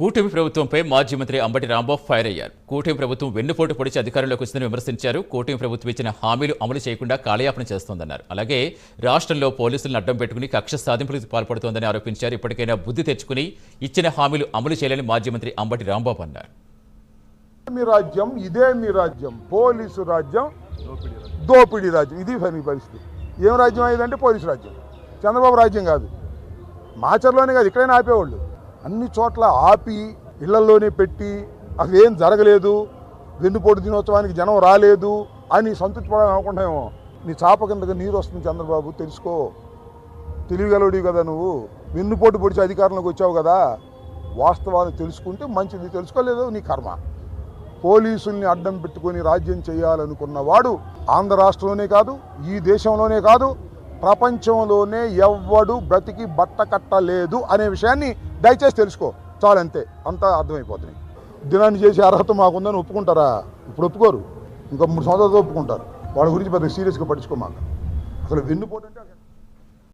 కూటమి ప్రభుత్వంపై మాజీ మంత్రి అంబటి రాంబాబు ఫైర్ అయ్యారు. కూటమి ప్రభుత్వం వెన్నుపోటు పొడిచి అధికారంలోకి వచ్చిందని విమర్శించారు. కూటమి ప్రభుత్వం ఇచ్చిన హామీలు అమలు చేయకుండా కాలయాపన చేస్తోందన్నారు. అలాగే రాష్ట్రంలో పోలీసులను అడ్డం పెట్టుకుని కక్ష సాధింపులకు పాల్పడుతోందని ఆరోపించారు. ఇప్పటికైనా బుద్ధి తెచ్చుకుని ఇచ్చిన హామీలు అమలు చేయాలని మాజీ మంత్రి అంబటి రాంబాబు అన్నారు. మీ రాజ్యం ఇదే, మీ రాజ్యం పోలీసు రాజ్యం, దోపిడీ రాజ్యం. ఇది పరిస్థితి. ఏం రాజ్యం అయ్యేదంటే పోలీసు రాజ్యం. చంద్రబాబు రాజ్యం కాదు. మాచర్లోనే కాదు, ఇక్కడైనా ఆపేవాళ్ళు. అన్ని చోట్ల ఆపి ఇళ్లలోనే పెట్టి అసలు ఏం జరగలేదు, వెన్నుపోటు దినోత్సవానికి జనం రాలేదు అని సంతృప్తి పడాలని అనుకుంటామేమో. నీ చాప కిందగా నీరు వస్తుంది చంద్రబాబు, తెలుసుకో. తెలివిగలవుడివి కదా నువ్వు. వెన్నుపోటు పొడిచి అధికారంలోకి వచ్చావు కదా, వాస్తవాన్ని తెలుసుకుంటే మంచిది. తెలుసుకోలేదు నీ కర్మ. పోలీసుల్ని అడ్డం పెట్టుకొని రాజ్యం చేయాలనుకున్నవాడు ఆంధ్ర రాష్ట్రంలోనే కాదు, ఈ దేశంలోనే కాదు, ప్రపంచంలోనే ఎవ్వడు బ్రతికి బట్ట కట్టలేదు అనే విషయాన్ని దయచేసి తెలుసుకో. చాలంతే, అంతా అర్థమైపోతుంది. దినాన్ని చేసే అర్హత మాకుందని ఒప్పుకుంటారా? ఇప్పుడు ఒప్పుకోరు, ఇంకా 3 సంవత్సరాలతో ఒప్పుకుంటారు. వాళ్ళ గురించి పెద్ద సీరియస్గా పట్టించుకోమాక. అసలు వెన్నుపోటు అంటే